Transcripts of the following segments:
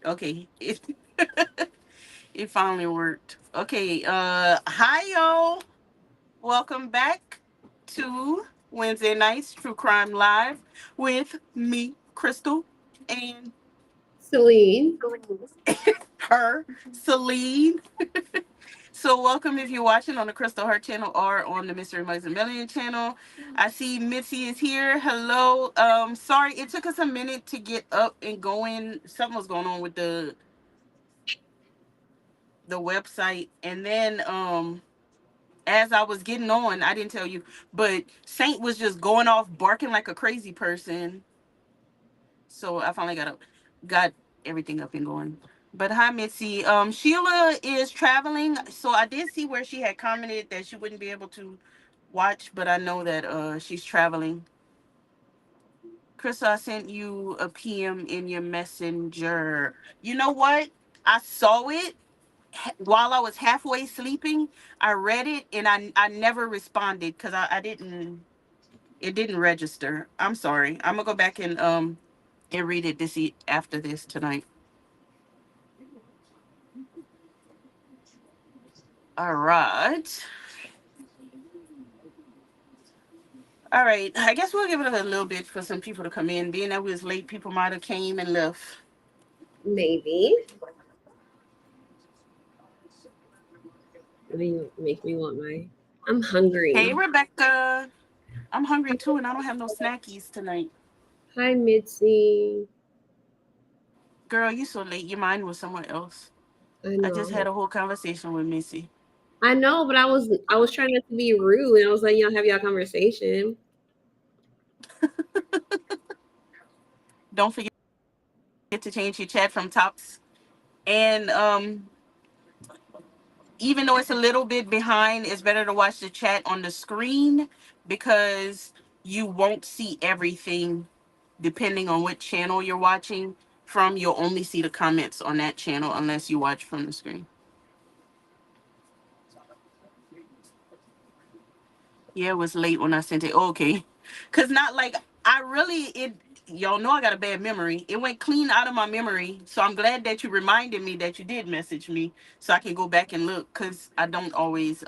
Okay. It finally worked. Okay. Hi y'all. Welcome back to Wednesday Nights True Crime Live with me, Crystal, and Celine. her, Celine. So welcome if you're watching on the Crystal Heart channel or on the Mystery Mugs and Million channel. I see Mitzi is here. Hello. Sorry, it took us a minute to get up and going. Something was going on with the website. And then as I was getting on, I didn't tell you, but Saint was just going off barking like a crazy person. So I finally got everything up and going. But hi, Mitzi. Sheila is traveling, so I did see where she had commented that she wouldn't be able to watch, but I know that she's traveling. Chris, I sent you a PM in your messenger. You know what? I saw it while I was halfway sleeping. I read it and I never responded because I didn't, it didn't register. I'm sorry. I'm gonna go back and read it after this tonight. All right. All right. I guess we'll give it a little bit for some people to come in. Being that we was late, people might have came and left. Maybe. Make me want my. I'm Hey, hungry. Rebecca. I'm hungry too, and I don't have no snackies tonight. Hi, Mitzi. Girl, you so late. Your mind was somewhere else. I I just know. had a whole conversation with Missy. I know, but I was trying not to be rude, and I was letting y'all have y'all conversation. Don't forget to change your chat from tops. And even though it's a little bit behind, it's better to watch the chat on the screen because you won't see everything depending on what channel you're watching from. You'll only see the comments on that channel unless you watch from the screen. Yeah, it was late when I sent it. Oh, okay. Cause not like I really it y'all know I got a bad memory. It went clean out of my memory. So I'm glad that you reminded me that you did message me so I can go back and look cuz I don't always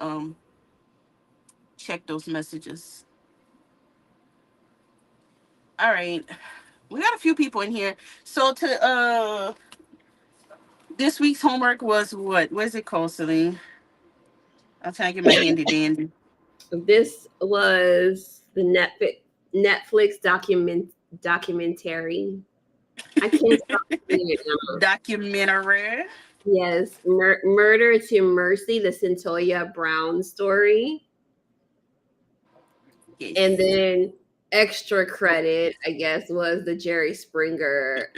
check those messages. All right. We got a few people in here. So to this week's homework was what? What is it called, Celine? I'm trying to get my handy dandy. This was the Netflix documentary. I can't stop saying it now. Documentary. Yes, Murder to Mercy, the Cyntoia Brown story. And Yes. then extra credit, I guess, was the Jerry Springer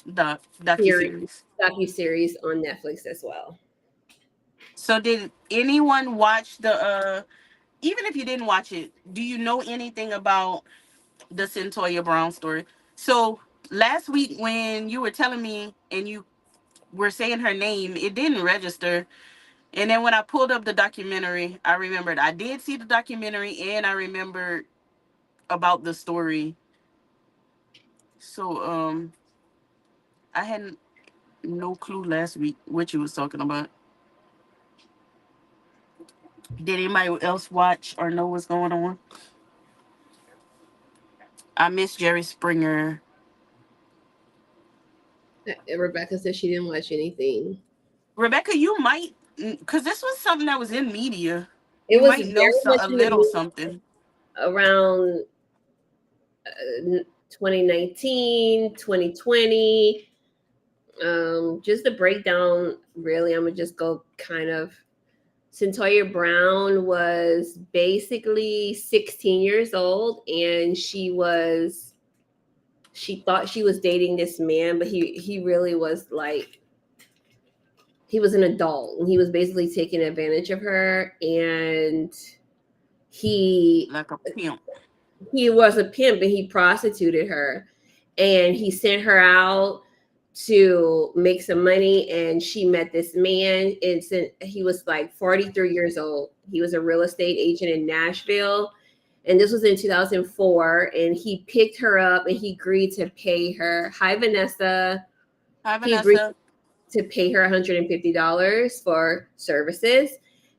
Docu series, series. docu-series on Netflix as well. So did anyone watch the even if you didn't watch it, do you know anything about the Cyntoia Brown story? So last week when you were telling me and you were saying her name, it didn't register. And then when I pulled up the documentary, I remembered I did see the documentary and I remembered about the story. So I had no clue last week what you was talking about. Did anybody else watch or know what's going on? I miss Jerry Springer. Rebecca said she didn't watch anything. Rebecca, you might, because this was something that was in media. It You was might know very much a in the little news something. around 2019, 2020. Just the breakdown, really, I'm gonna just go kind of. Cyntoia Brown was basically 16 years old, and she thought she was dating this man, but he really was like he was an adult, and he was basically taking advantage of her, and he Like a pimp. he was a pimp, and he prostituted her, and he sent her out to make some money, and she met this man, and he was like 43 years old. He was a real estate agent in Nashville, and this was in 2004. And he picked her up and he agreed to pay her. Hi, Vanessa. Hi, He agreed Vanessa. to pay her $150 for services.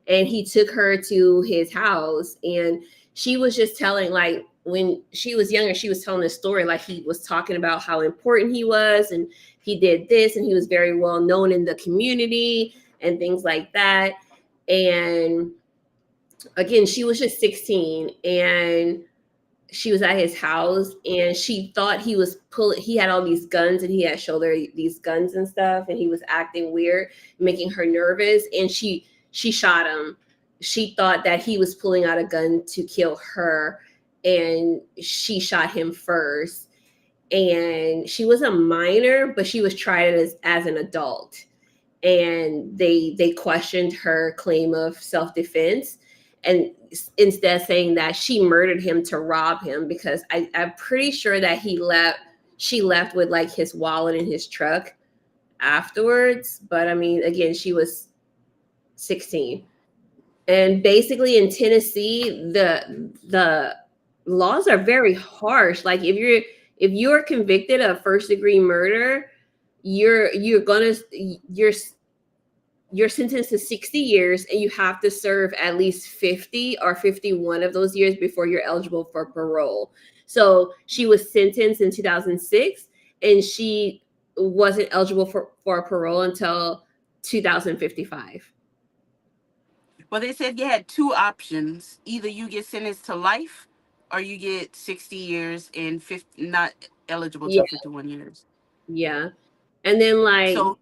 And he took her to his house. And she was just telling, like, when she was younger, she was telling this story. Like, he was talking about how important he was, and he did this, and he was very well known in the community and things like that. And again, she was just 16, and she was at his house, and she thought he had all these guns, and he had showed her these guns and stuff, and he was acting weird, making her nervous, and she shot him. She thought that he was pulling out a gun to kill her, and she shot him first. And she was a minor, but she was tried as an adult, and they questioned her claim of self-defense, and instead saying that she murdered him to rob him, because I'm pretty sure that she left with like his wallet in his truck afterwards. But I mean, again, she was 16. And basically in Tennessee, the laws are very harsh. Like, if you're convicted of first degree murder, you're gonna you're sentenced to 60 years, and you have to serve at least 50 or 51 of those years before you're eligible for parole. So she was sentenced in 2006, and she wasn't eligible for parole until 2055. Well, they said you had two options. Either you get sentenced to life or you get 60 years and 50, not eligible Yeah, till 51 years. yeah. And then, like, So,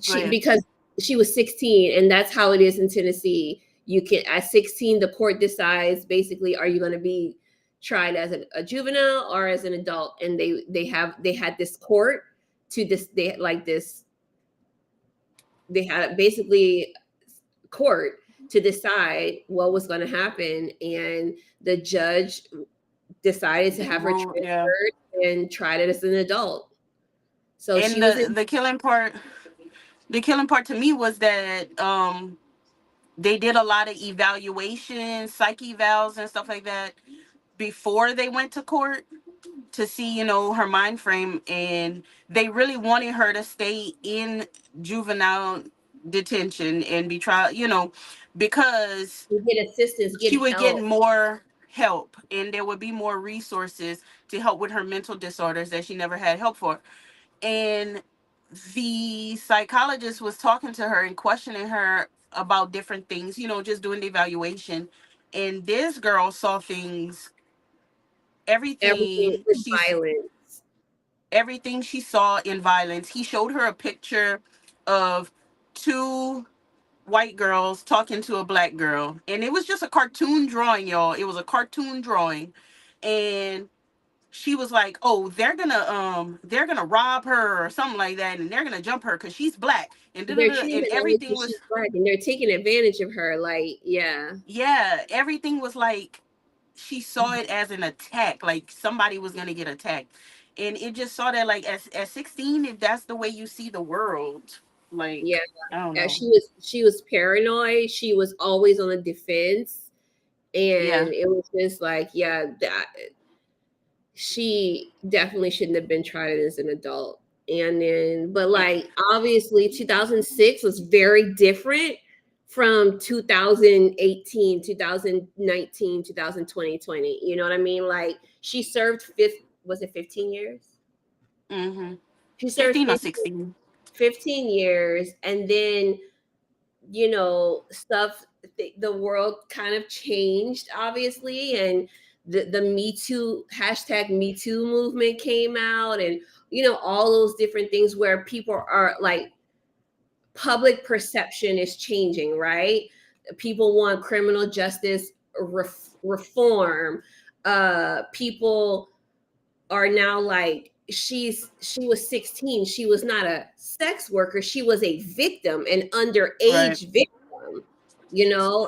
go ahead. because she was 16, and that's how it is in Tennessee. You can, at 16, the court decides basically, are you going to be tried as a juvenile or as an adult? And they had this court to this, they like this, they had basically court to decide what was going to happen. And the judge decided to have her Yeah. transferred and tried it as an adult. So she And was in. the killing part to me was that they did a lot of evaluations, psych evals and stuff like that before they went to court to see, her mind frame, and they really wanted her to stay in juvenile detention and be tried, because Get assistance, she get would get help. more help and there would be more resources to help with her mental disorders that she never had help for. And the psychologist was talking to her and questioning her about different things, just doing the evaluation. And this girl saw things, Everything everything with she's violence. everything she saw in violence. He showed her a picture of two white girls talking to a black girl, and it was just a cartoon drawing, y'all. It was a cartoon drawing. And she was like, oh, they're gonna rob her or something like that, and they're gonna jump her because she's black, and They're and treating her like everything was, she's black, and they're taking advantage of her. Like, yeah, yeah, everything was like, she saw it as an attack, like somebody was gonna get attacked. And it just saw that, like, at 16, if that's the way you see the world, yeah. like, I don't And know. she was paranoid. She was always on the defense, Yeah. and it was just like, yeah, that she definitely shouldn't have been tried as an adult. And then, but like, obviously 2006 was very different from 2018, 2019, 2020. You know what I mean? Like, she served was it 15 years? Mm-hmm. She served 15 or 16. 15 years. And then, stuff, the world kind of changed, obviously. And the Me Too, hashtag Me Too movement came out, and, all those different things where people are like, public perception is changing, right? People want criminal justice reform. People are now like, she was 16, she was not a sex worker, she was a victim, an Right. underage victim,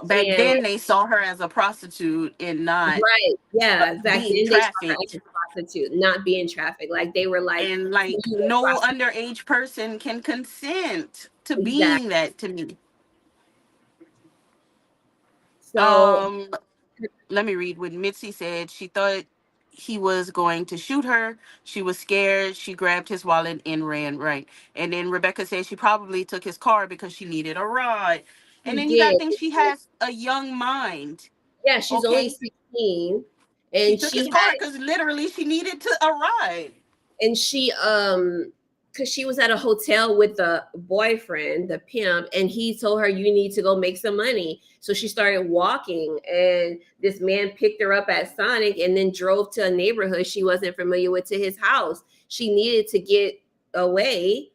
Back and then, they saw her as a prostitute and not right, yeah, back being then they saw her as trafficked. a prostitute, not being trafficked. Like, they were like, And, "So like, you a no prostitute." underage person can consent to being Exactly. that, to me. So Um, let me read what Mitzi said. She thought he was going to shoot her. She was scared. She grabbed his wallet and ran, right. And then Rebecca said she probably took his car because she needed a ride. And She then you got to did. think she has a young mind. Yeah, she's only Okay. 16, She and took his car because literally she needed to a ride. she because she was at a hotel with the boyfriend, the pimp, and he told her, you need to go make some money. So she started walking, and this man picked her up at Sonic and then drove to a neighborhood she wasn't familiar with to his house. She needed to get away.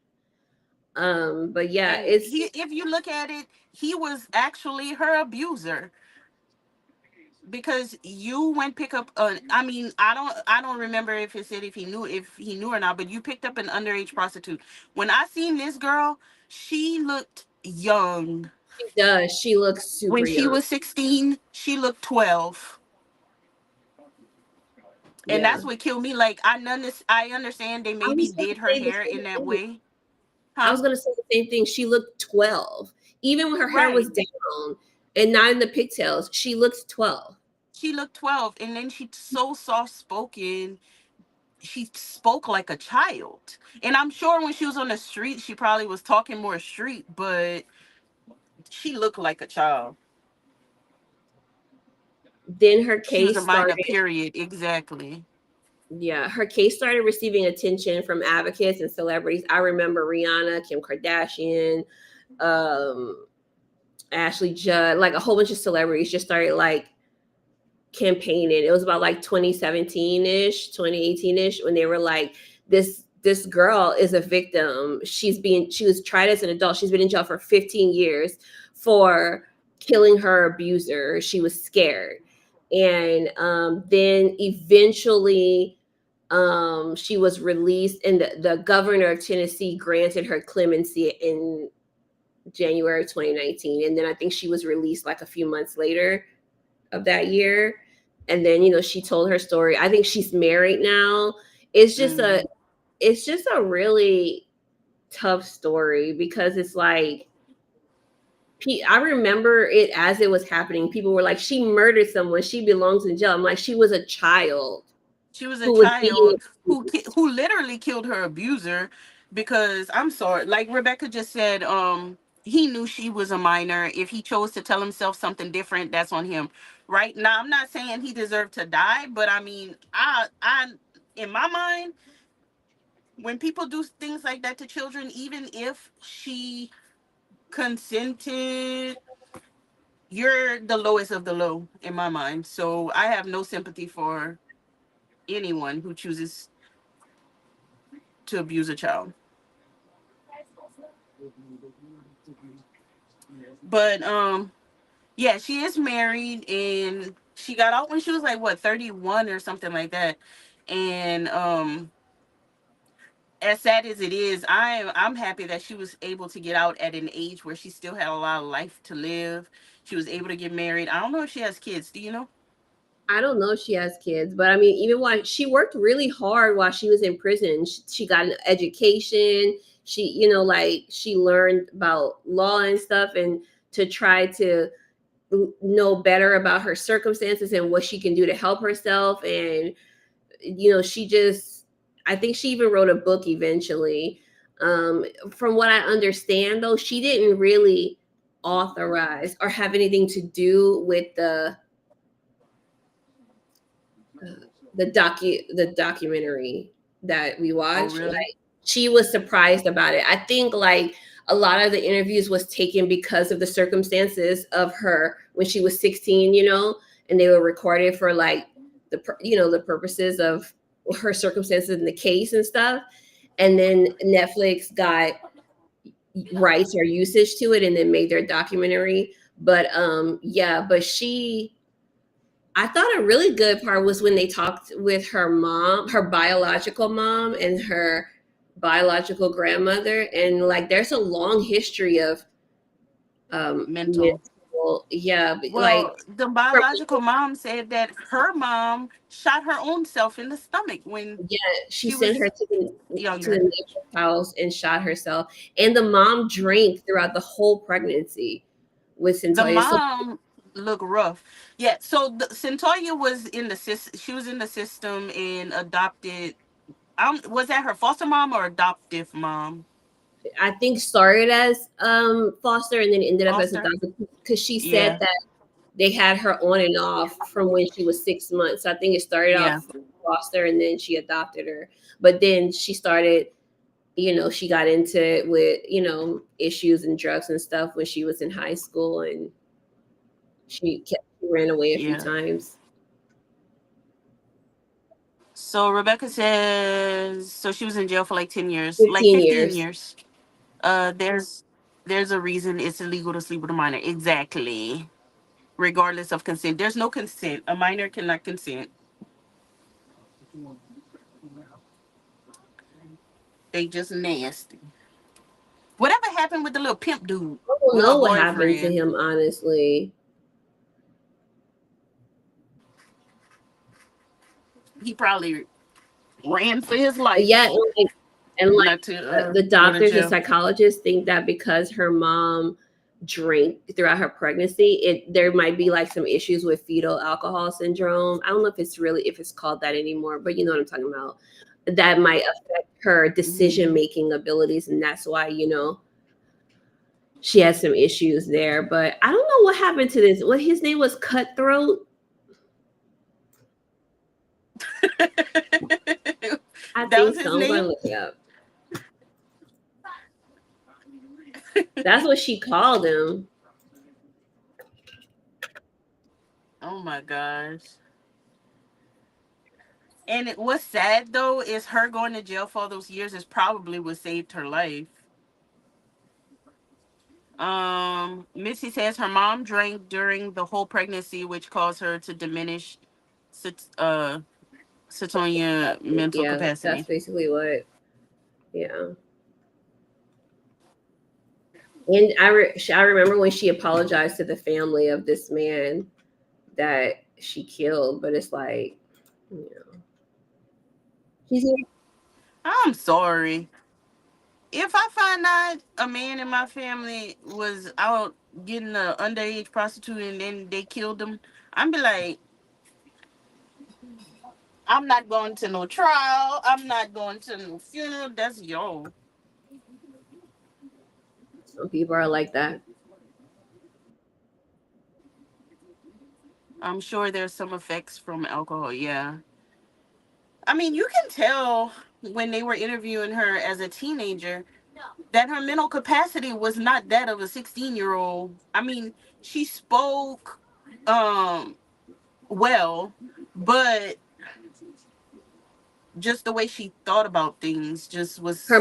But yeah, And it's he, if you look at it, he was actually her abuser because you went pick up I mean, I don't remember if it said if he knew or not, but you picked up an underage prostitute. When I seen this girl, she looked young. she does. She looks When super she young. was 16, she looked 12. And Yeah. that's what killed me. Like, I understand they I maybe was gonna did her say the hair same in that thing. way. I Huh? was gonna say the same thing. She looked 12. Even when her hair was Right. down and not in the pigtails, she looked 12. She looked 12, and then she's so soft spoken. She spoke like a child. And I'm sure when she was on the street, she probably was talking more street, but she looked like a child. Then her She was a case minor started, period, exactly. yeah, her case started receiving attention from advocates and celebrities. I remember Rihanna, Kim Kardashian, um, Ashley Judd, like a whole bunch of celebrities just started like campaigning. It was about like 2017-ish, 2018-ish when they were like, this girl is a victim. She was tried as an adult. She's been in jail for 15 years for killing her abuser. She was scared. And then eventually she was released, and the governor of Tennessee granted her clemency in January 2019. And then I think she was released like a few months later of that year. And then, she told her story. I think she's married now. It's just a Mm. it's just a really tough story because it's like I remember it as it was happening. People were like, she murdered someone. She belongs in jail. I'm like, she was a child She was a who was being child abused. who literally killed her abuser because I'm sorry, like Rebecca just said, he knew she was a minor. If he chose to tell himself something different, that's on him. Right now, I'm not saying he deserved to die, but I mean, I in my mind, when people do things like that to children, even if she consented, you're the lowest of the low in my mind. So I have no sympathy for anyone who chooses to abuse a child. But yeah, she is married and she got out when she was like what, 31 or something like that. And as sad as it is, I'm happy that she was able to get out at an age where she still had a lot of life to live. She was able to get married. I don't know if she has kids. Do you know? I don't know if she has kids, but I mean, even while she worked really hard while she was in prison, she got an education. She, like she learned about law and stuff, and to try to know better about her circumstances and what she can do to help herself. And she just, I think she even wrote a book eventually. From what I understand, though, she didn't really authorize or have anything to do with the documentary that we Oh, watched. really? Like, she was surprised about it. I think like a lot of the interviews was taken because of the circumstances of her when she was 16, and they were recorded for like the purposes of her circumstances in the case and stuff. And then Netflix got rights or usage to it and then made their documentary. But yeah, but I thought a really good part was when they talked with her mom, her biological mom, and her biological grandmother. And like, there's a long history of Mental. mental, yeah, like Well, the from, biological mom said that her mom shot her own self in the stomach when yeah, she she sent her was to the younger. neighbor's house and shot herself. And the mom drank throughout the whole pregnancy with The Cyntoia. So mom look rough. Yeah. So Cyntoia was in the she was in the system and adopted. Was that her foster mom or adoptive mom? I think started as foster and then ended up as Foster. adopted because she said Yeah. that they had her on and off from when she was 6 months. So I think it started Yeah. off foster and then she adopted her. But then she started, she got into it with, issues and drugs and stuff when she was in high school and she ran away a few Yeah. times. So Rebecca says so she was in jail for like 10 years, like 15 15 years. years. There's a reason it's illegal to sleep with a minor. Exactly. Regardless of consent. There's no consent. A minor cannot consent. They just nasty. Whatever happened with the little pimp dude? I don't With her know what happened to boyfriend. him, honestly. He probably ran for his Yeah, life. and Not to the go to doctors and jail. psychologists think that because her mom drank throughout her pregnancy, there might be like some issues with fetal alcohol syndrome. I don't know if it's called that anymore, but you know what I'm talking about. That might affect her decision Hmm. making abilities, and that's why she has some issues there. But I don't know what happened to this. What his name was Cutthroat. I That think was his so. I'm going to name. look it up. That's what she called him. Oh my gosh. And what's sad though is her going to jail for all those years is probably what saved her life. Missy says her mom drank during the whole pregnancy, which caused her to diminish Sit- uh Cyntoia mental Yeah, that's capacity. basically what. Yeah. And I remember when she apologized to the family of this man that she killed, but it's like, you know, she's I'm sorry. If I find out a man in my family was out getting an underage prostitute and then they killed him, I'd be like, I'm not going to no trial. I'm not going to no funeral. That's yo. some people are like that. I'm sure there's some effects from alcohol. Yeah. I mean, you can tell when they were interviewing her as a teenager that her mental capacity was not that of a 16-year-old. I mean, she spoke um well, but just the way she thought about things just was Her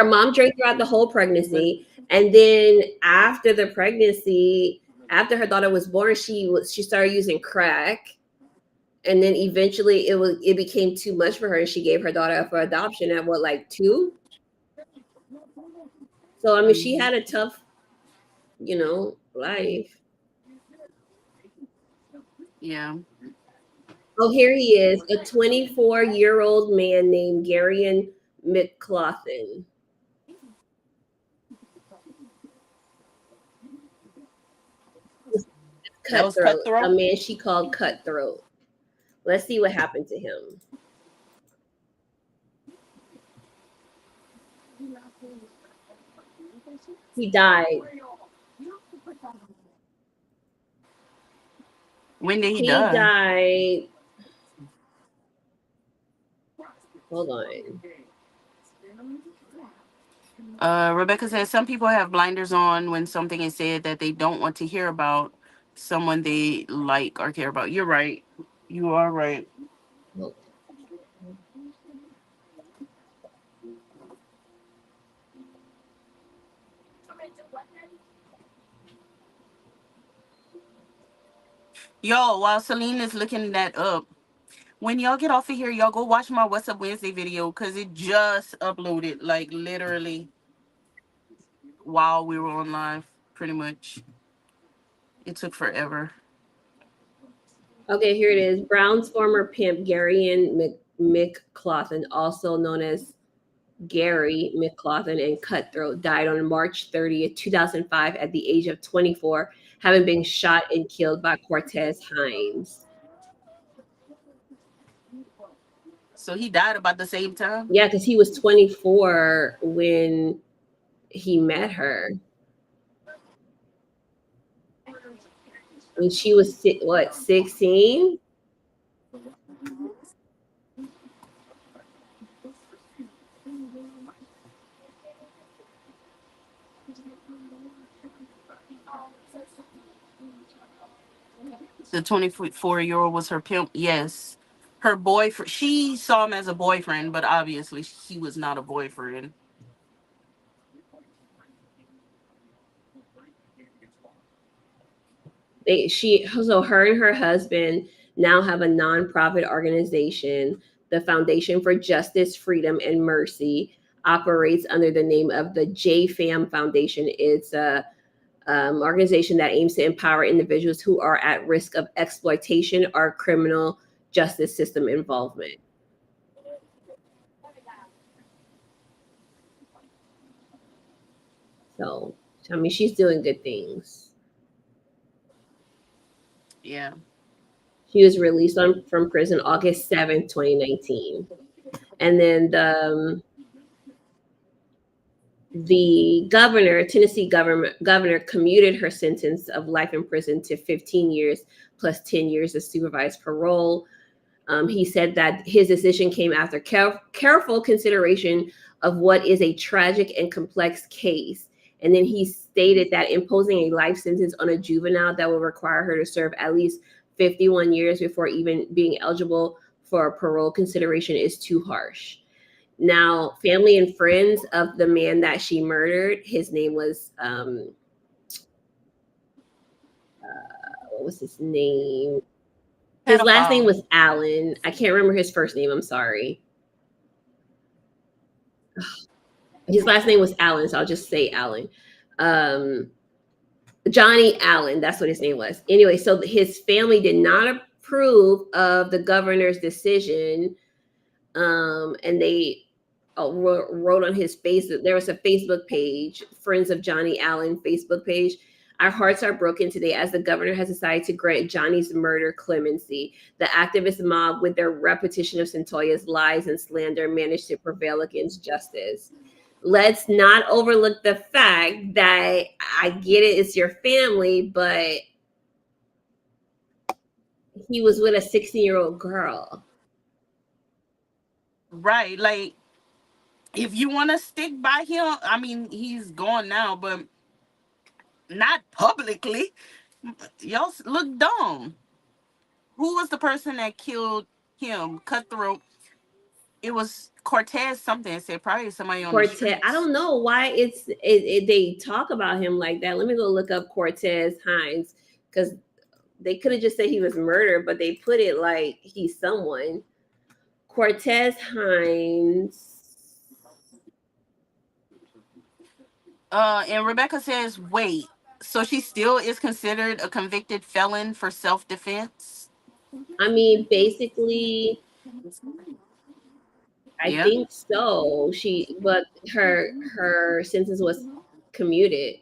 mom drank throughout the whole was pregnancy, and then after the pregnancy, after her daughter was born, she started using crack, and then eventually it became too much for her, and she gave her daughter up for adoption at what, like 2. So I mean, she mhm. had a tough, life. Yeah. Oh, here he is, a 24-year-old man named Garion McClothin. That was Cutthroat, a cutthroat. man she called Cutthroat. Let's see what happened to him. He died. When did he He die? died. Hold on. Rebecca says some people have blinders on when something is said that they don't want to hear about someone they like or care about. You're right. You are right. Hold Yo, while Celine is looking that up, when y'all get off of here, y'all go watch my What's Up Wednesday video because it just uploaded, like literally while we were on live, pretty much. It took forever. Okay, here it is. Brown's former pimp, Garion McClothin, also known as Gary McLaughlin and Cutthroat died on March 30th, 2005, at the age of 24, having been shot and killed by Cortez Hines. So he died about the same time. Yeah, because he was 24 when he met her. When she was, what, 16? The 24-year-old was her pimp. Yes, her boyfriend. She saw him as a boyfriend, but obviously he was not a boyfriend. So her and her husband now have a nonprofit organization. The Foundation for Justice, Freedom, and Mercy operates under the name of the JFAM Foundation. It's a organization that aims to empower individuals who are at risk of exploitation or criminal justice system involvement. So, I mean, she's doing good things. Yeah. She was released from prison August 7th, 2019. And then the Tennessee governor commuted her sentence of life in prison to 15 years plus 10 years of supervised parole. He said that his decision came after careful consideration of what is a tragic and complex case. And then he stated that imposing a life sentence on a juvenile that will require her to serve at least 51 years before even being eligible for parole consideration is too harsh. Now, family and friends of the man that she murdered, his name was what was his name? His last name Pedophile. was Allen. I can't remember his first name. I'm sorry. His last name was Allen, so I'll just say Allen. Um, Johnny Allen, that's what his name was. Anyway, so his family did not approve of the governor's decision, and they wrote on his Facebook. There was a Facebook page, Friends of Johnny Allen Facebook page. Our hearts are broken today as the governor has decided to grant Johnny's murder clemency. The activist mob, with their repetition of Cyntoia's lies and slander, managed to prevail against justice. Let's not overlook the fact that I get it, it's your family, but he was with a 16-year-old girl. Right. Like, if you want to stick by him, I mean, he's gone now, but not publicly. Y'all look dumb. Who was the person that killed him? Cutthroat. It was Cortez something. It said probably somebody on the Cortez. I streets. don't know why they talk about him like that. Let me go look up Cortez Hines because they could have just said he was murdered, but they put it like he's someone. Cortez Hines. And Rebecca says, wait, so she still is considered a convicted felon for self defense? I mean, basically, I Yeah. think so. But her sentence was commuted.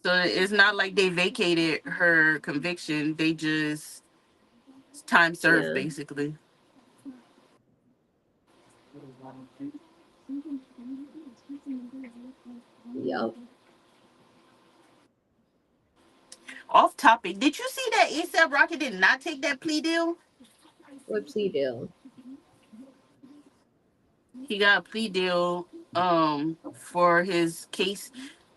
So it's not like they vacated her conviction. They just time served Yeah. basically. Yep. Off topic. Did you see that ASAP Rocky did not take that plea deal? What plea deal? He got a plea deal for his case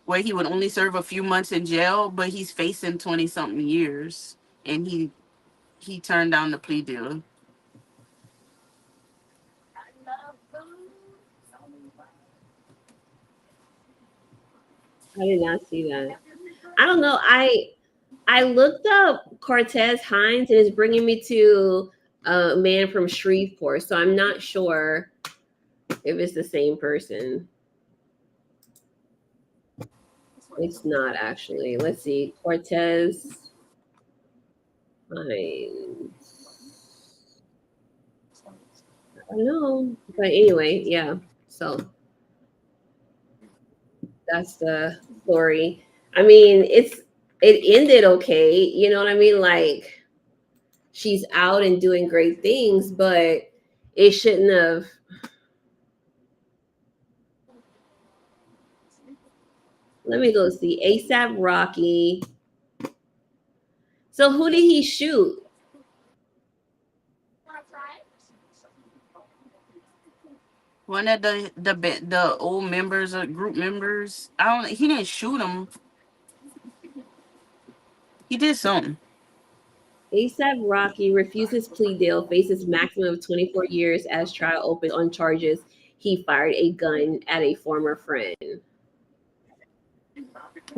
where he would only serve a few months in jail, but he's facing 20 something years. And he turned down the plea deal. I did not see that. I don't know. I looked up Cortez Hines and it's bringing me to a man from Shreveport, so I'm not sure if it's the same person. It's not actually. Let's see. Cortez Hines. I know. But anyway, yeah. So that's the story. I mean, it ended okay. You know what I mean? Like she's out and doing great things, but it shouldn't have. Let me go see ASAP Rocky. So who did he shoot? One of the old members or group members. I don't. He didn't shoot him. He did something. ASAP Rocky refuses plea deal, faces maximum of 24 years as trial opens on charges he fired a gun at a former friend.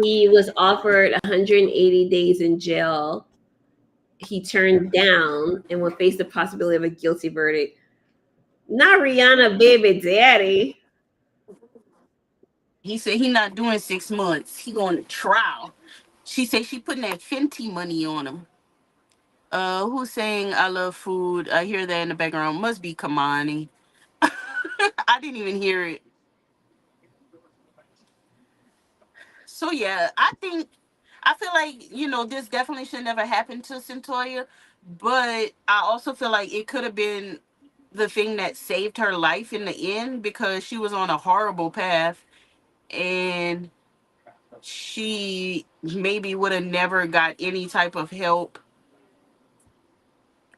He was offered 180 days in jail. He turned down and will face the possibility of a guilty verdict. Not Rihanna, baby daddy. He said he not doing 6 months. He going to trial. She said she putting that Fenty money on him. Who's saying I love food? I hear that in the background. Must be Kamani. I didn't even hear it. So yeah, I feel like this definitely should never happen to Cyntoia, but I also feel like it could have been the thing that saved her life in the end because she was on a horrible path and she maybe would have never got any type of help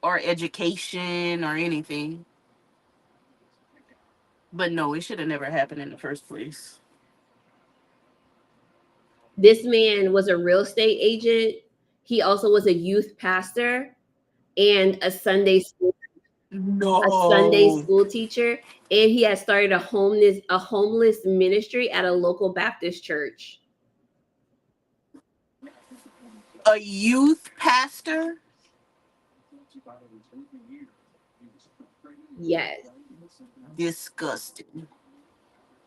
or education or anything. But no, it should have never happened in the first place. This man was a real estate agent. He also was a youth pastor and a Sunday No, school teacher, and he had started a homeless ministry at a local Baptist church. a youth pastor. Yes. Disgusting.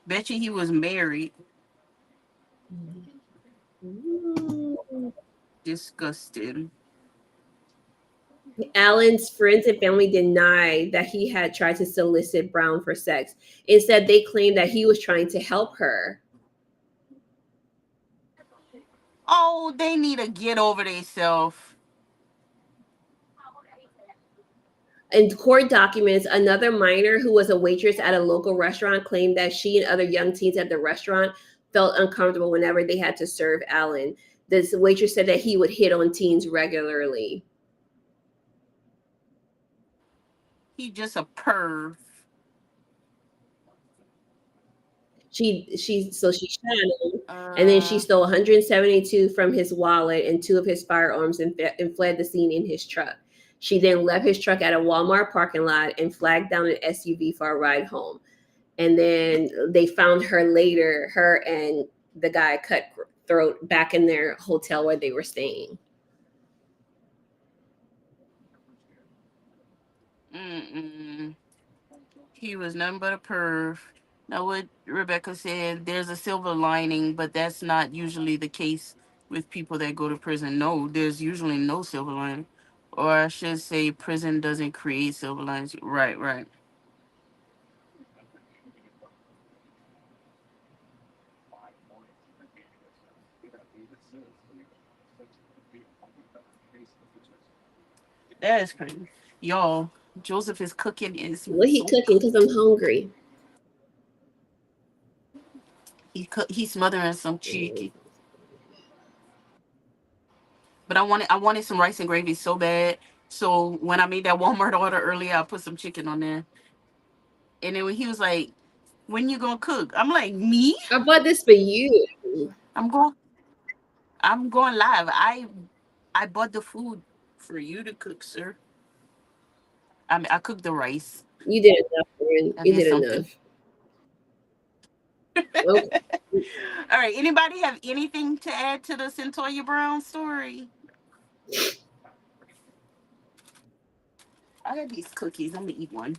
Bet you he was married. Mm. Disgusting. Allen's friends and family denied that he had tried to solicit Brown for sex. Instead, they claimed that he was trying to help her. Oh, they need to get over themselves. In court documents, another minor who was a waitress at a local restaurant claimed that she and other young teens at the restaurant felt uncomfortable whenever they had to serve Allen. This waitress said that he would hit on teens regularly. He just a perv. She shot him, and then she Uh, stole 172 from his wallet and two of his firearms and fled the scene in his truck. She then left his truck at a Walmart parking lot and flagged down an SUV for a ride home. And then they found her later, her and the guy cut throat back in their hotel where they were staying. mm-mm. He was nothing but a perv. Now, what Rebecca said, there's a silver lining, but that's not usually the case with people that go to prison. No, there's usually no silver lining. Or I should say, prison doesn't create silver linings. Right, right. That is crazy. Y'all, Joseph is cooking and it What smells he so cooking? good. Because I'm hungry. He's smothering some Mm. chicken. But I wanted some rice and gravy so bad. So when I made that Walmart order earlier, I put some chicken on there. And then when he was like, "When you gonna cook?" I'm like, "Me? I bought this for you. I'm going. I'm going live. I bought the food for you to cook, sir. I mean, I cooked the rice. You did enough, friend. I You did did something. enough. Okay. All right. Anybody have anything to add to the Cyntoia Brown story? I got these cookies. I'm gonna eat one.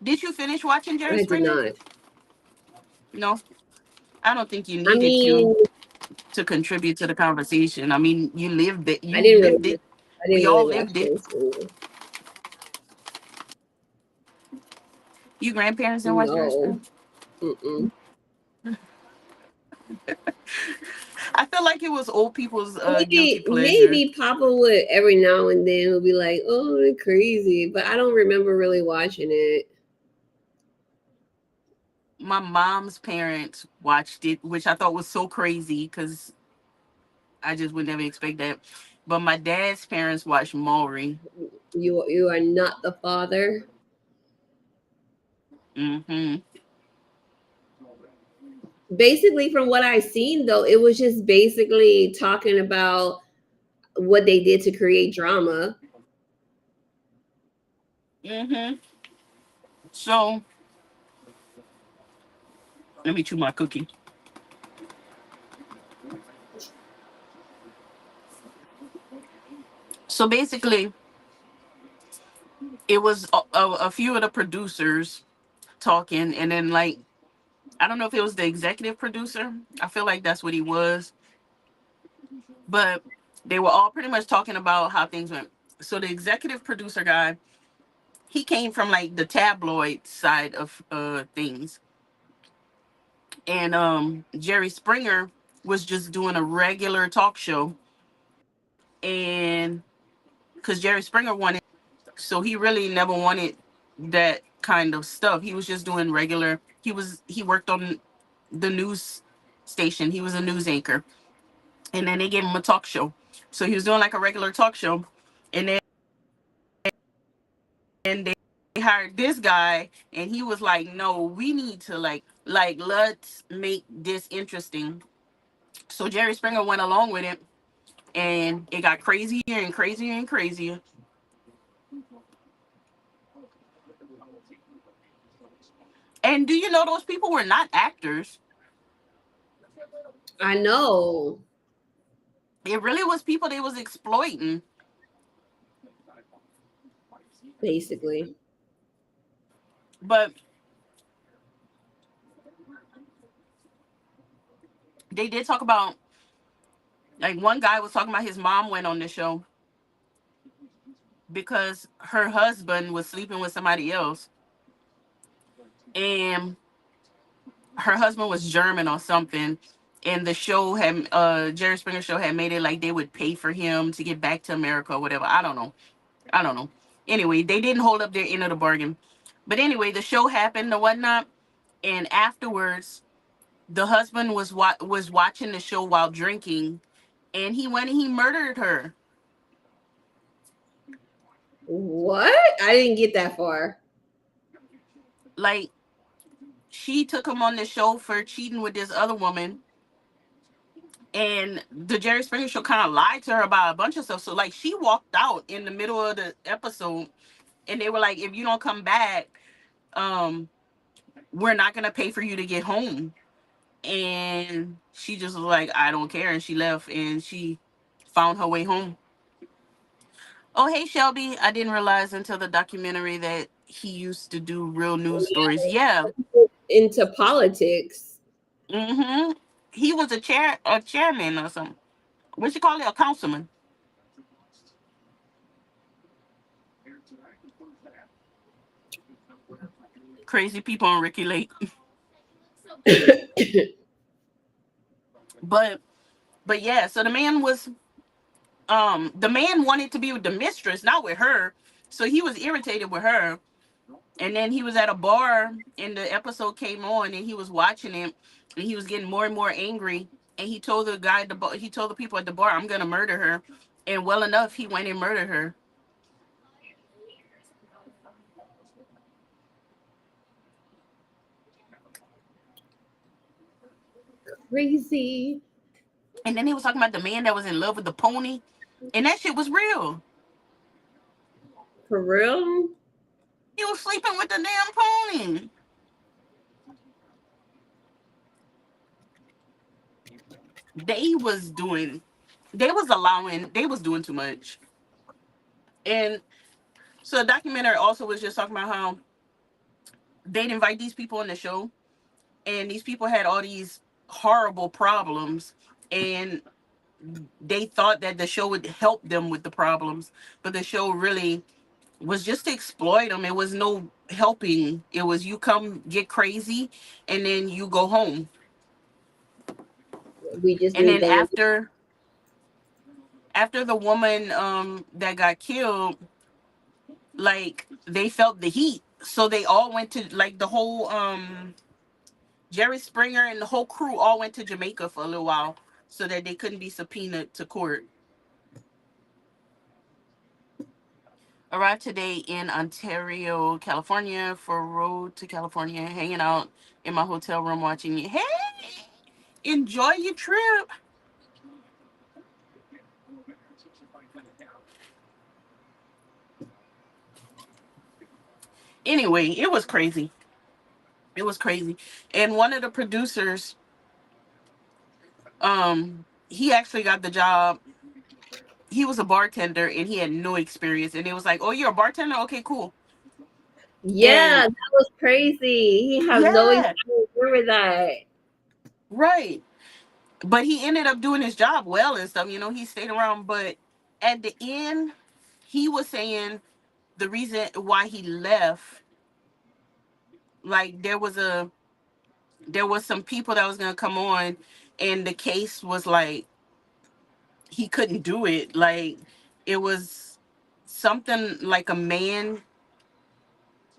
Did you finish watching Jerry I did Springer? not. No, I don't think you I needed mean, to contribute to the conversation. I mean, you lived it. I You didn't lived really, it. I We didn't all really watch lived it. those movies. You grandparents didn't watch Jerry No. Springer? Mm-mm. I feel like it was old people's guilty pleasure. Maybe Papa would every now and then would be like, "Oh, they're crazy," but I don't remember really watching it. My mom's parents watched it, which I thought was so crazy because I just would never expect that. But my dad's parents watched Maury. You are not the father. Mm-hmm. Basically, from what I've seen, though, it was just basically talking about what they did to create drama. Mm-hmm. So let me chew my cookie. So basically, it was a few of the producers talking, and then like I don't know if it was the executive producer. I feel like that's what he was, but they were all pretty much talking about how things went. So the executive producer guy, he came from like the tabloid side of things, and Jerry Springer was just doing a regular talk show, and because Jerry Springer wanted, so he really never wanted that kind of stuff. He was just doing regular. He worked on the news station. He was a news anchor, and then they gave him a talk show. So he was doing like a regular talk show, and then they hired this guy, and he was like, "No, we need to like let's make this interesting." So Jerry Springer went along with it, and it got crazier and crazier and crazier. And do you know those people were not actors? I know, It really was people they was exploiting. basically. But they did talk about, like, one guy was talking about his mom went on the show because her husband was sleeping with somebody else, and her husband was German or something. And the show had Jerry Springer show had made it like they would pay for him to get back to America or whatever. I don't know. I don't know. Anyway, they didn't hold up their end of the bargain. But anyway, the show happened or whatnot, and afterwards, the husband was watching the show while drinking, and he went and he murdered her. What? I didn't get that far. Like, she took him on the show for cheating with this other woman, and the Jerry Springer show kind of lied to her about a bunch of stuff. So like, she walked out in the middle of the episode, and they were like, "If you don't come back, um, we're not gonna pay for you to get home." And she just was like, "I don't care," and she left, and she found her way home. Oh, hey, Shelby. I didn't realize until the documentary that he used to do real news stories. Yeah. Into politics. Mm-hmm. He was a chairman or something. What you call it? A councilman. Crazy people on Ricky Lake. but but yeah, so the man wanted to be with the mistress, not with her. So he was irritated with her. And then he was at a bar, and the episode came on, and he was watching it, and he was getting more and more angry. And he told the guy at the bar, he told the people at the bar, "I'm gonna murder her." And well enough, he went and murdered her. Crazy. And then he was talking about the man that was in love with the pony, and that shit was real. For real? He was sleeping with the damn pony. They was doing, they was doing too much. And so the documentary also was just talking about how they'd invite these people on the show, and these people had all these horrible problems, and they thought that the show would help them with the problems, but the show really was just to exploit them. It was no helping. It was you come get crazy and then you go home. We just And need then them. after the woman that got killed, like they felt the heat. So they all went to, like, the whole Jerry Springer and the whole crew all went to Jamaica for a little while so that they couldn't be subpoenaed to court. Arrived today in Ontario, California for road to California, hanging out in my hotel room watching you. Hey, enjoy your trip. Anyway, it was crazy. It was crazy. And one of the producers, he actually got the job. He was a bartender and he had no experience. And it was like, "Oh, you're a bartender? Okay, cool." Yeah, And that was crazy. He has no. I yeah, remember that. right. But he ended up doing his job well and stuff. He stayed around. But at the end, he was saying the reason why he left, like there was some people that was gonna come on, and the case was like he couldn't do it. Like it was something like a man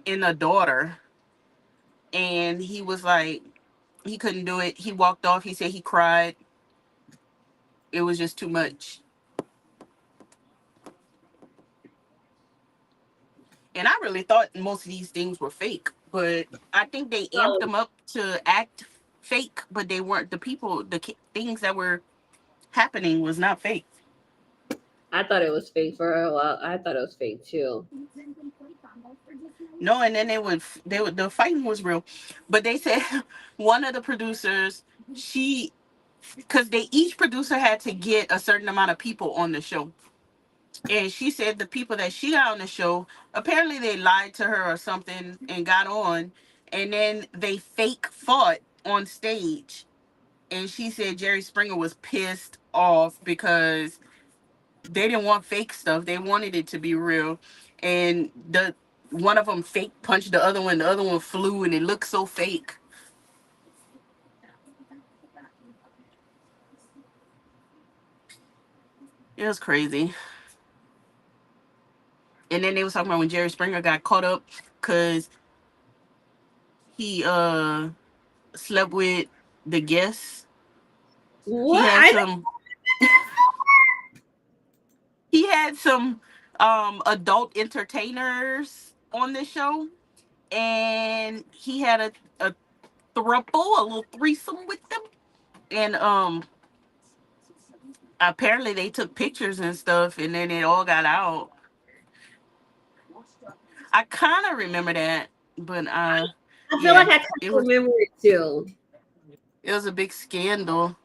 and a daughter, and he was like he couldn't do it. He walked off. He said he cried. It was just too much. And I really thought most of these things were fake, but I think they amped So them up to act fake, but they weren't. The people, things that were happening was not fake. I thought it was fake for a while. I thought it was fake too. No, and then they would the fighting was real, but they said one of the producers, she, because they each producer had to get a certain amount of people on the show, and she said the people that she got on the show, apparently they lied to her or something and got on, and then they fake fought on stage. And she said Jerry Springer was pissed off because they didn't want fake stuff. They wanted it to be real. And the one of them fake punched the other one. The other one flew, and it looked so fake. It was crazy. And then they was talking about when Jerry Springer got caught up because he slept with the guests. He What? had some he had some adult entertainers on this show, and he had a throuple, a little threesome with them. And apparently they took pictures and stuff, and then it all got out. I kind of remember that, but I feel like yeah, I kind it of was remember it too. it was a big scandal.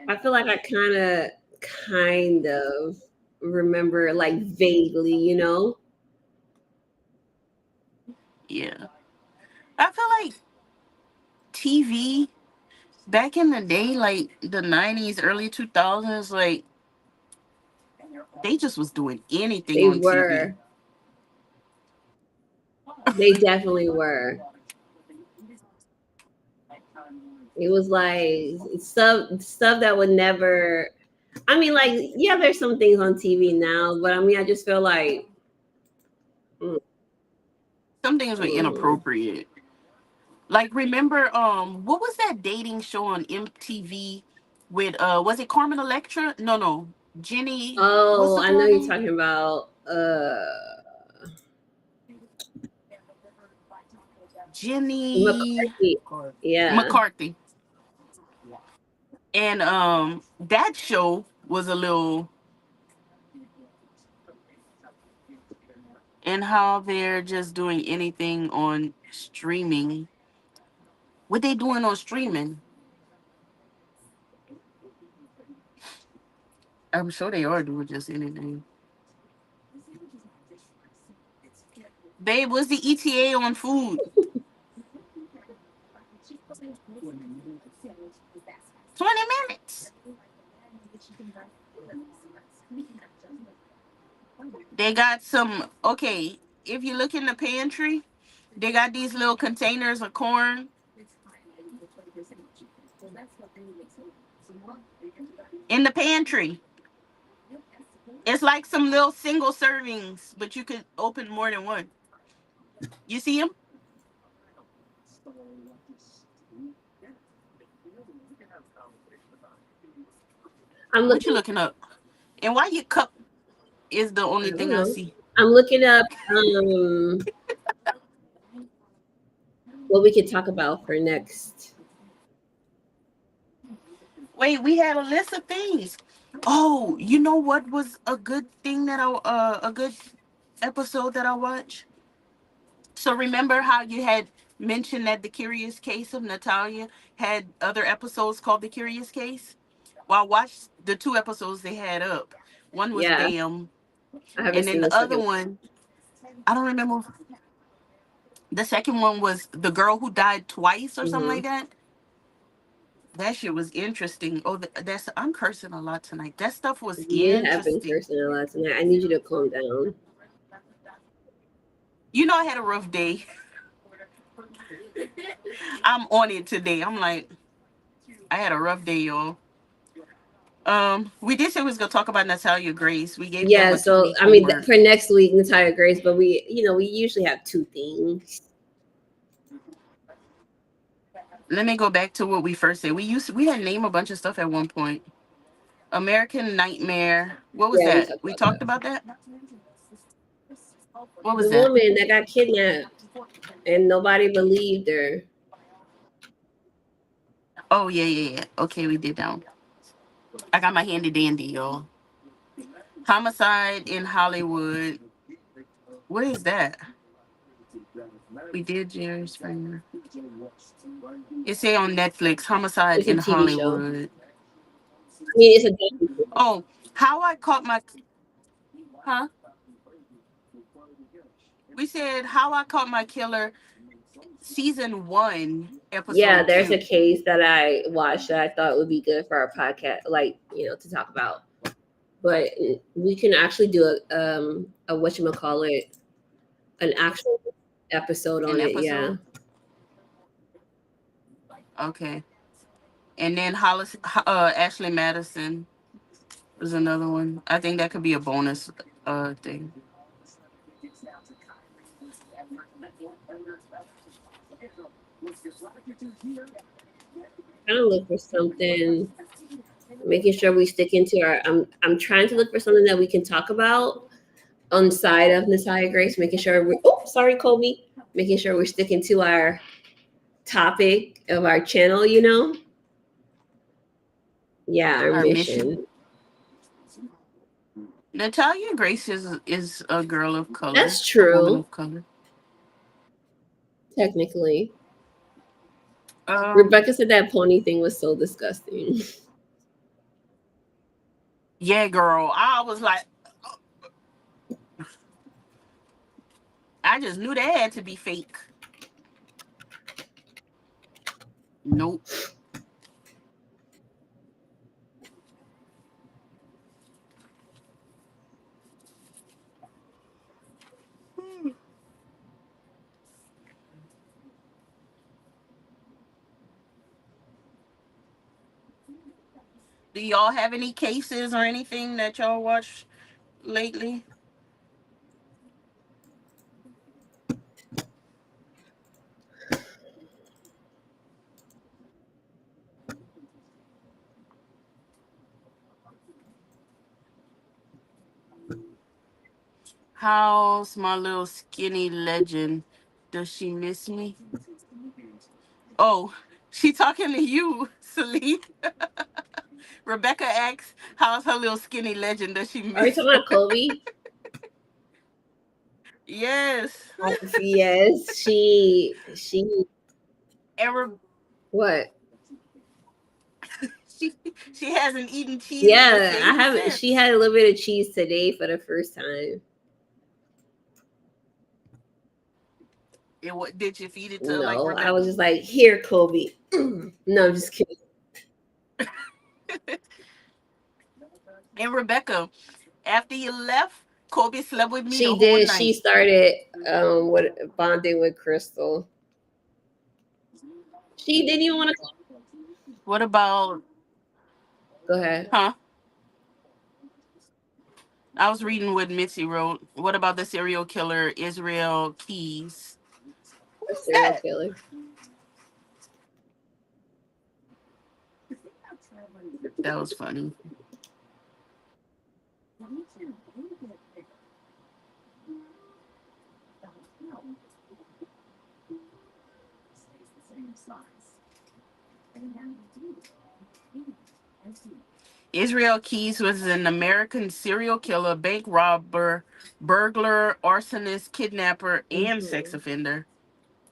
I feel like I kind of remember like vaguely, you know? Yeah, I feel like TV back in the day, like the '90s, early 2000s, like they just was doing anything They on TV. were. They definitely were. It was like stuff that would never. I mean, like, yeah, there's some things on TV now, but I mean, I just feel like, mm, Some things were mm. inappropriate. Like, remember, what was that dating show on MTV with was it Carmen Electra? No, Jenny. What's Oh, the I know girl you're name? talking about. Jenny McCarthy. Yeah. McCarthy. And that show was a little, and how they're just doing anything on streaming. What they doing on streaming? I'm sure they are doing just anything. Babe, what's the ETA on food? They got some. Okay, if you look in the pantry, they got these little containers of corn in the pantry. It's like some little single servings, but you could open more than one. You see them? I'm What you looking. looking up? And why your cup is the I only don't thing I know. see. I'm looking up what we could talk about for next. Wait, we had a list of things. Oh, you know what was a good thing that a good episode that I watched? So remember how you had mentioned that the Curious Case of Natalia had other episodes called The Curious Case? Well, I watched the two episodes they had up. One was Yeah, Damn, I haven't and then seen the the other second. one, I don't remember. The second one was The Girl Who Died Twice or something Mm-hmm. like that. That shit was interesting. Oh, that's I'm cursing a lot tonight. That stuff was You have been interesting. cursing a lot tonight. I need you to calm down. You know, I had a rough day. I'm on it today. I'm like, I had a rough day, y'all. We did say we was gonna talk about Natalia Grace. We gave them Yeah, a two so week I mean, homework. for next week, Natalia Grace, but we usually have two things. Let me go back to what we first said. We had named a bunch of stuff at one point. American Nightmare. What was Yeah, we that? talked We about talked that. about that. What The was that? woman that got kidnapped and nobody believed her. Oh yeah, yeah, yeah. Okay, we did that one. I got my handy dandy, y'all. Homicide in Hollywood. What is that? We did Jerry Springer. It say on Netflix, Homicide It's a in TV show. Hollywood. I mean, it's a documentary. Oh, how I caught my huh? We said How I Caught My Killer, season one, Yeah, episode there's a two. case that I watched that I thought would be good for our podcast, like to talk about. But we can actually do a whatchamacallit, an actual episode An on it. Yeah, episode. Okay. And then Ashley Madison was another one. I think that could be a bonus thing. kind of look for something, making sure we stick into our. I'm trying to look for something that we can talk about on the side of Natalia Grace, making sure we. Oh, sorry, Kobe. Making sure we're sticking to our topic of our channel. Yeah, our Our mission. mission. Natalia Grace is a girl of color, That's a woman true, of color. technically. Um, Rebecca said that pony thing was so disgusting. yeah, girl. I was like, I just knew that had to be fake. Nope. Do y'all have any cases or anything that y'all watched lately? How's my little skinny legend? Does she miss me? Oh, she talking to you, Celine. Rebecca asks, "How's her little skinny legend? Does she Are you miss talking her?" about Kobe? Yes. Yes, she And what? she she hasn't eaten cheese in the Yeah, I face haven't. She since. had a little bit of cheese today for the first time. Did you feed it to her like No, I was Rebecca? just like, here, Kobe. No, I'm just kidding. And Rebecca, after you left, Kobe slept with me the She whole did. She night. started what bonding with Crystal. She didn't even want to What about, go ahead. huh? I was reading what Mitzi wrote. What about the serial killer Israel Keys? A Who's serial that? killer. That was funny. Israel Keys was an American serial killer, bank robber, burglar, arsonist, kidnapper, and sex Hmm. offender.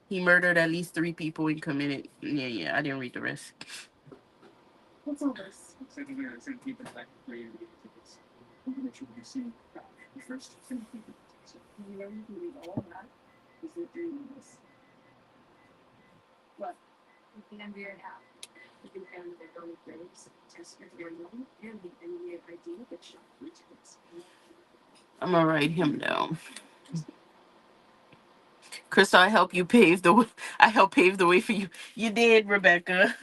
He murdered at least three people and committed. Yeah, yeah. I didn't read the rest. I'm gonna write him down. Crystal, I help you pave the way. I help pave the way for you. You did, Rebecca.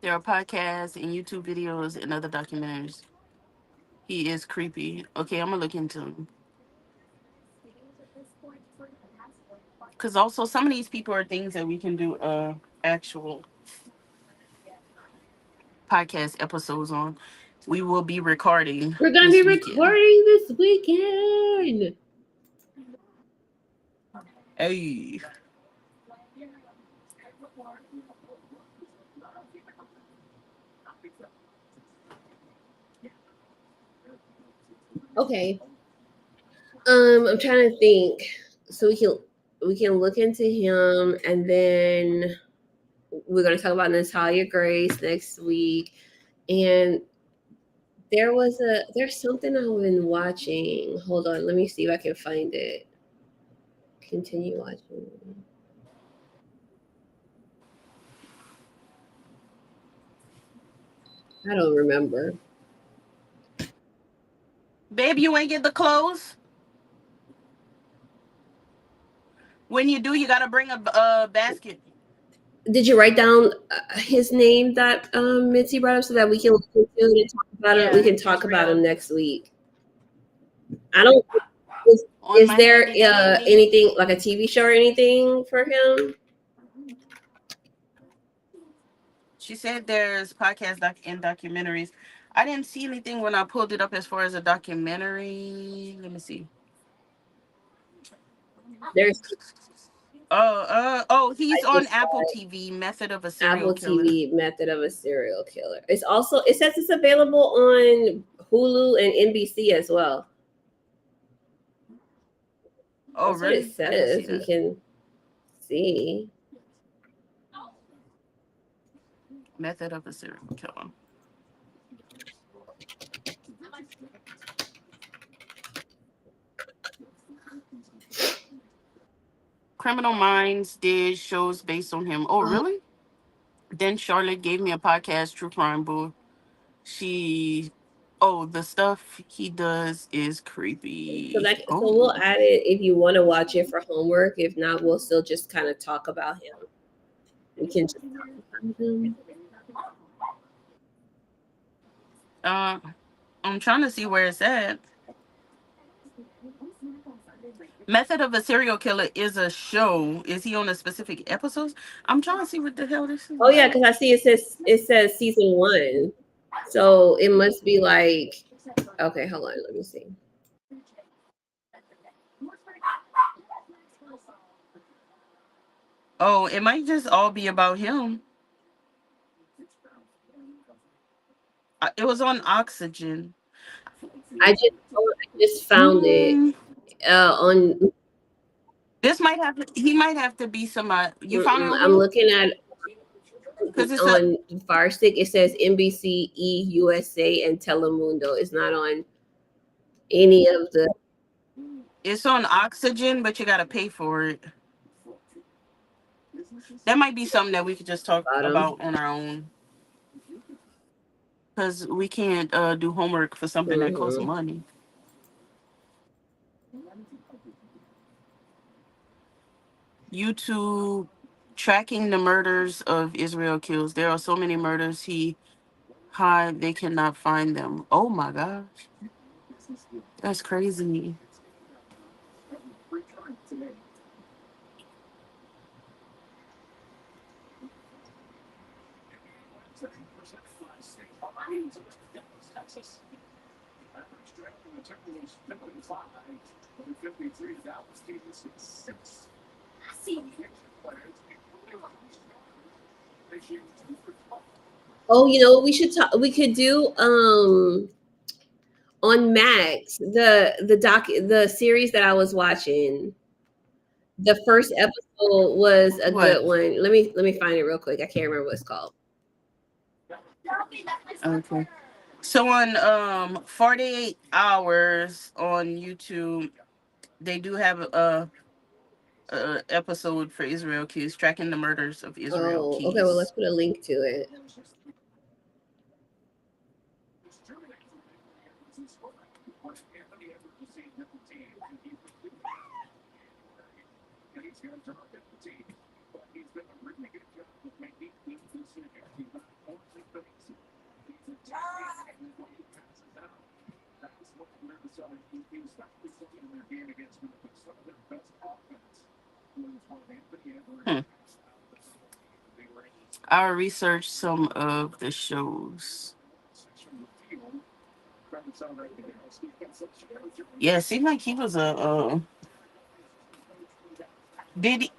There are podcasts and YouTube videos and other documentaries. He is creepy. Okay, I'm gonna look into him. Because also some of these people are things that we can do actual podcast episodes on. We will be recording We're gonna be this weekend. recording this weekend. Hey, Okay. I'm trying to think. So we can look into him, and then we're gonna talk about Natalia Grace next week. And there's something I've been watching. Hold on, let me see if I can find it. Continue watching. I don't remember. babe, you ain't get the clothes. When you do, you gotta bring a basket. Did you write down his name that Mitzi brought up so that we can look into it and talk about it? We Yeah, can talk about him Israel. next week. I don't. Is, On is my there handy dandy. anything like a TV show or anything for him? She said there's podcasts and documentaries. I didn't see anything when I pulled it up as far as a documentary. Let me see. There's Oh, he's I on just Apple TV. Method of a serial Apple killer. TV Method of a Serial Killer. It says it's available on Hulu and NBC as well. Oh, That's what it really? I didn't see says. We that. can see. Method of a serial killer. Criminal Minds did shows based on him. Oh, Oh, really? Then Charlotte gave me a podcast, True Crime Boo. She, oh, the stuff he does is creepy. so Oh, we'll add it if you want to watch it for homework. If not, we'll still just kind of talk about him. We can just talk about him. uh, I'm trying to see where it's at. Method of a Serial Killer is a show. Is he on a specific episodes? I'm trying to see what the hell this Oh is. yeah, because I see it says season one. So it must be like okay, hold on, let me see. Oh, it might just all be about him. It was on Oxygen. I just found it Mm, on. this might have. He might have to be somebody. You found it on I'm Hulu? looking at Because it's a on Fire Stick it says NBC, USA, and Telemundo. It's not on any of the it's on Oxygen, but you gotta pay for it. That might be something that we could just talk bottom. about on our own. Because we can't do homework for something that costs Hmm. money. YouTube tracking the murders of Israel kills. There are so many murders he hide they cannot find them. Oh my gosh, that's crazy. Oh, we should talk. We could do on Max the series that I was watching. The first episode was a What? good one. Let me find it real quick. I can't remember what it's called. Okay. So on 48 hours on YouTube, they do have a episode for Israel Keys tracking the murders of Israel Oh, okay. Well, let's Keys. put a link to it. Hmm. I'll research some of the shows. Yeah, it seemed like he was a did he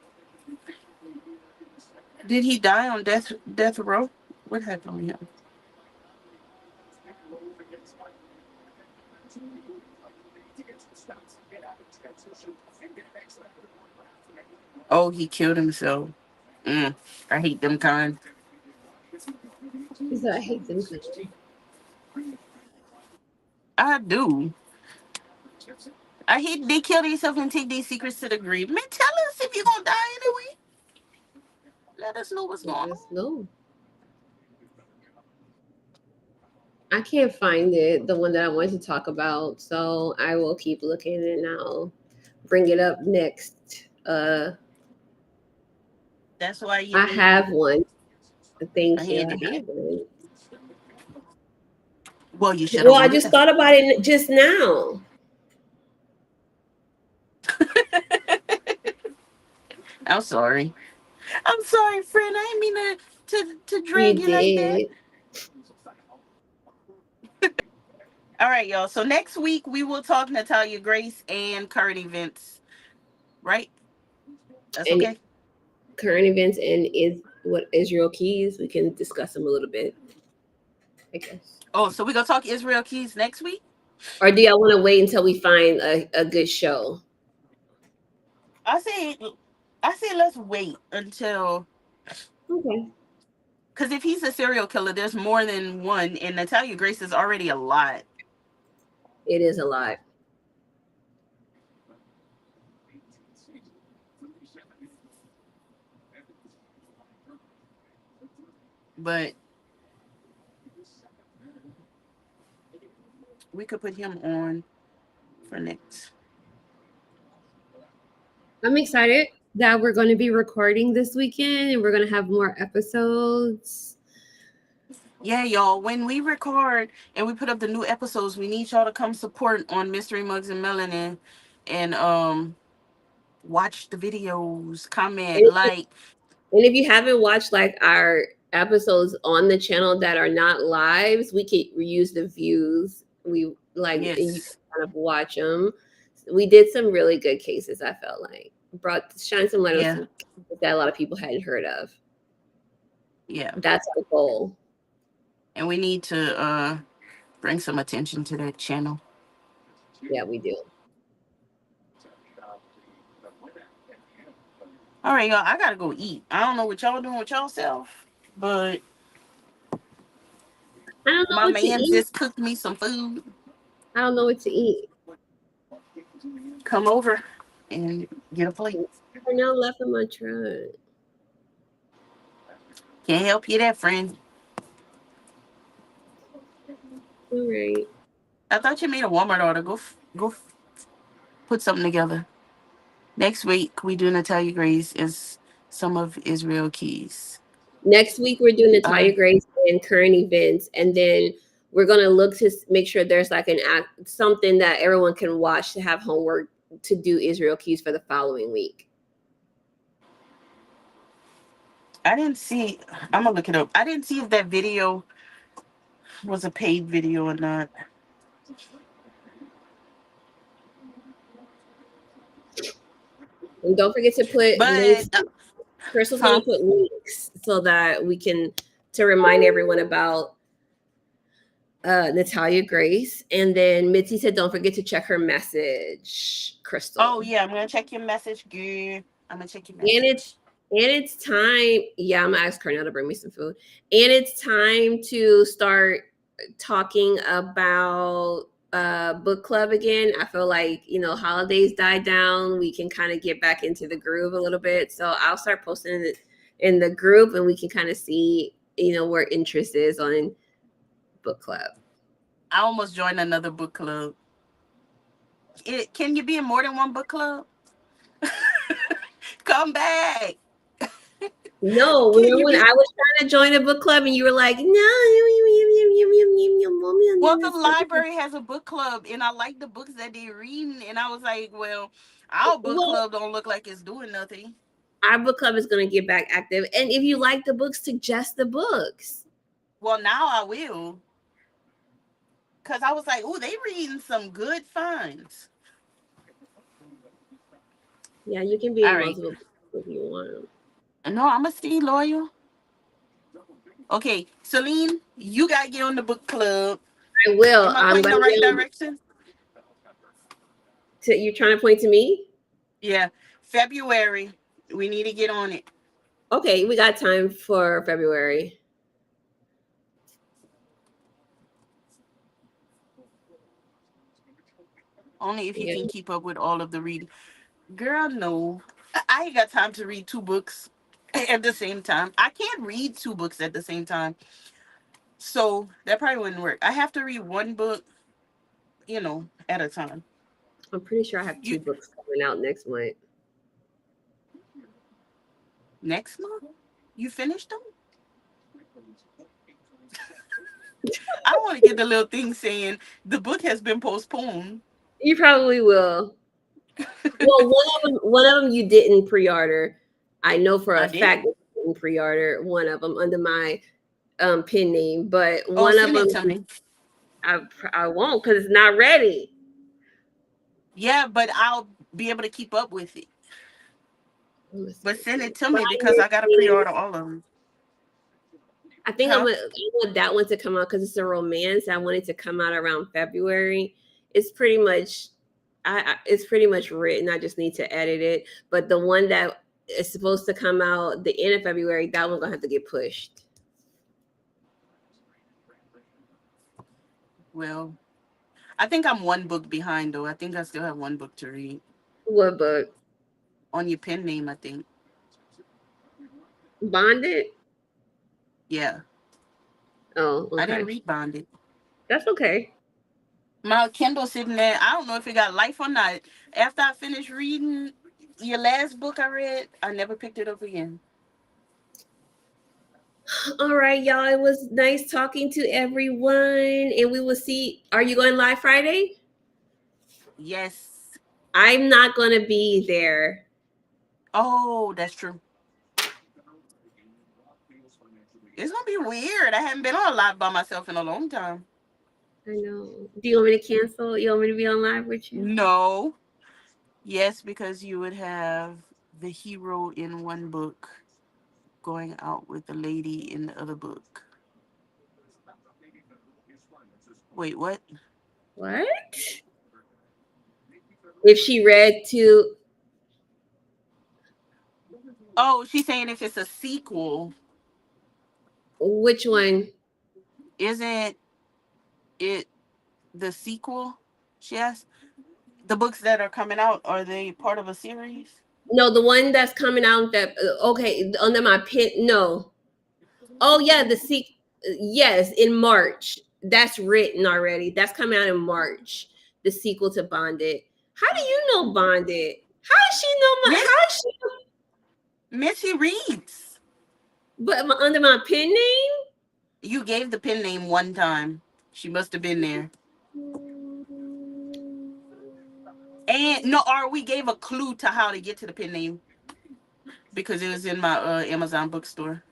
did he die on death row? What happened to him? Oh, he killed himself. Mm, I hate them kind. He said, "I hate them." I do. I hate they kill themselves and take these secrets to the grave. Man, tell us if you're gonna die anyway. Let us know what's Let going us on. know. I can't find it, the one that I wanted to talk about. So I will keep looking and I'll bring it up next. That's why you I need have one. a Thank you. I handy have dandy. one. Well, you should Well, have I wrote it just down. thought about it just now. I'm sorry. I'm sorry, friend. I didn't mean to drag You you like that. did. All right, y'all. So next week we will talk Natalia Grace and current events. Right? That's And okay. current events and is what Israel Keys. We can discuss them a little bit, I guess. Oh, so we gonna talk Israel Keys next week? Or do y'all want to wait until we find a good show? I say, I say, let's wait until Okay. because if he's a serial killer, there's more than one, and Natalia Grace is already a lot. It is a lot. But we could put him on for next. I'm excited that we're going to be recording this weekend and we're going to have more episodes. Yeah, y'all. When we record and we put up the new episodes, we need y'all to come support on Mystery Mugs and Melanin, and watch the videos, comment, And like. if you haven't watched like our episodes on the channel that are not lives, we could reuse the views. We like and you Yes. can kind of watch them. We did some really good cases. I felt like brought shine some light on Yeah. some cases that a lot of people hadn't heard of. Yeah. That's our goal. And we need to bring some attention to that channel. Yeah, we do. All right, y'all. I gotta go eat. I don't know what y'all doing with y'all self, But I don't know my what to man eat. just cooked me some food. I don't know what to eat. Come over and get a plate. For now, left in my truck. Can't help you there, friend. All right. I thought you made a Walmart order. Put something together. Next week we do Natalia Grace as some of Israel Keys. Next week we're doing Uh, Natalia Grace and current events, and then we're gonna look to make sure there's like an act, something that everyone can watch to have homework to do Israel Keys for the following week. I didn't see. I'm gonna look it up. I didn't see if that video was a paid video or not. And don't forget to put But links. Crystal's gonna huh? put links so that we can to remind everyone about Natalia Grace. And then Mitzi said, don't forget to check her message, Oh Crystal. yeah, I'm gonna check your message, girl. I'm gonna check your And it's message. and it's time. Yeah, I'm gonna ask Cornell to bring me some food. And it's time to start talking about book club again. I feel like, holidays died down. We can kind of get back into the groove a little bit. So I'll start posting it in the group and we can kind of see, where interest is on book club. I almost joined another book club. Can you be in more than one book club? Come back. No, Can remember you when be? I was trying to join a book club and you were like, no, you want me Well, on the this book. library has a book club, and I like the books that they're reading. And I was like, well, our book Well, club don't look like it's doing nothing. our book club is going to get back active. And if you like the books, suggest the books. Well, now I will, cause I was like, oh, they reading some good finds. Yeah, you can be All in right. multiple books if you want. No, I'm gonna stay loyal. Okay, Celine, you gotta get on the book club. I will. Am I I'm pointing going the to right get direction? to you trying to point to me? Yeah, February. We need to get on it. Okay, we got time for February. Only if you Yeah, can keep up with all of the reading. Girl, no. I ain't got time to read two books at the same time. I can't read two books at the same time. So that probably wouldn't work. I have to read one book, at a time. I'm pretty sure I have You two books coming out next month. next month? You finished them? I don't want to get the little thing saying the book has been postponed. You probably will. Well, one of them you didn't pre-order. I know for a I fact didn't. that you didn't pre-order one of them under my pen name, but Oh, one of send them it to me. I I won't because it's not ready. Yeah, but I'll be able to keep up with it. I'm gonna But send it to send you. it to But me because I gotta pre-order all of them. I think Huh? I want that one to come out because it's a romance. I want it to come out around February. It's pretty much, it's pretty much written. I just need to edit it. But the one that is supposed to come out the end of February, that one's gonna have to get pushed. Well, I think I'm one book behind though. I think I still have one book to read. What book? On your pen name, I think. Bonded? Yeah. Oh, I didn't okay. read Bonded. That's okay. My Kindle sitting there. I don't know if it got life or not. After I finished reading your last book I read, I never picked it up again. All right, y'all. It was nice talking to everyone, and we will see. Are you going live Friday? Yes. I'm not gonna be there. Oh, that's true. It's gonna be weird. I haven't been on a live by myself in a long time. I know. Do you want me to cancel? You want me to be on live with you? No. Yes, because you would have the hero in one book going out with the lady in the other book. Wait, what? What? If she read to, Oh, she's saying if it's a sequel. Which one? Isn't it the sequel? She asked. The books that are coming out, are they part of a series? No, the one that's coming out that okay under my pin. No. Oh yeah, the yes, in March. That's written already. That's coming out in March. The sequel to Bonded. How do you know Bonded? How does she know my? Miss How is she? Missy reads. But under my pen name. You gave the pen name one time. She must have been there. And no, or we gave a clue to how to get to the pen name because it was in my Amazon bookstore.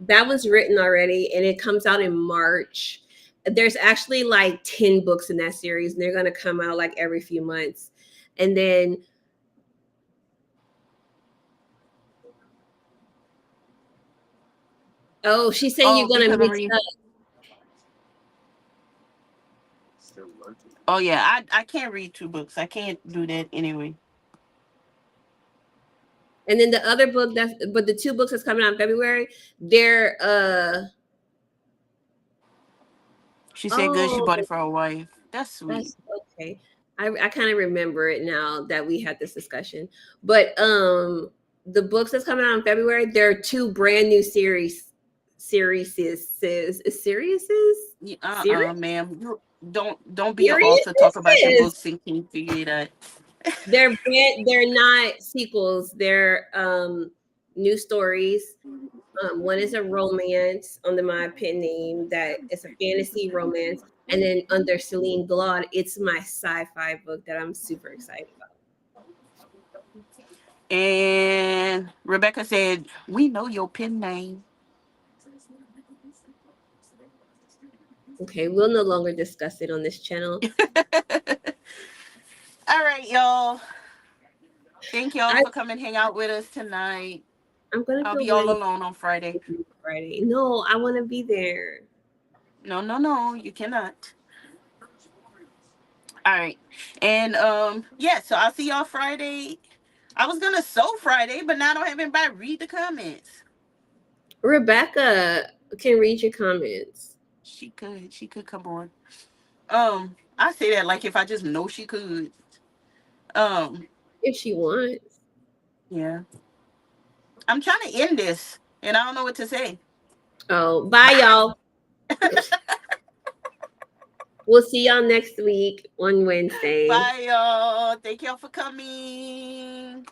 That was written already, and it comes out in March. There's actually like 10 books in that series, and they're gonna come out like every few months. And then oh, she's saying Oh, you're gonna because I'm mix reading. up. Oh yeah, I can't read two books. I can't do that anyway. And then the other book that's but the two books that's coming out in February, they're She said good. She oh bought it for her wife. That's sweet. that's okay. I kind of remember it now that we had this discussion. But the books that's coming out in February, there are two brand new series series Ma'am. Don't be an author. Talk about your series. books and can't figure it out. They're not sequels. They're new stories. One is a romance under my pen name that it's a fantasy romance, and then under Celine Glaude, it's my sci-fi book that I'm super excited about. And Rebecca said, "We know your pen name." Okay, we'll no longer discuss it on this channel. All right, y'all. Thank y'all I for coming hang out with us tonight. I'm gonna I'll feel be all really alone on Friday. Friday. No, I want to be there. No, no, no, you cannot. All right. And yeah, so I'll see y'all Friday. I was gonna sew Friday, but now I don't have anybody read the comments. Rebecca can read your comments She could come on. I say that like if I just know she could. Um, if she wants. yeah. I'm trying to end this and I don't know what to say. Oh, bye, Bye. y'all. We'll see y'all next week on Wednesday. Bye y'all. Thank y'all for coming.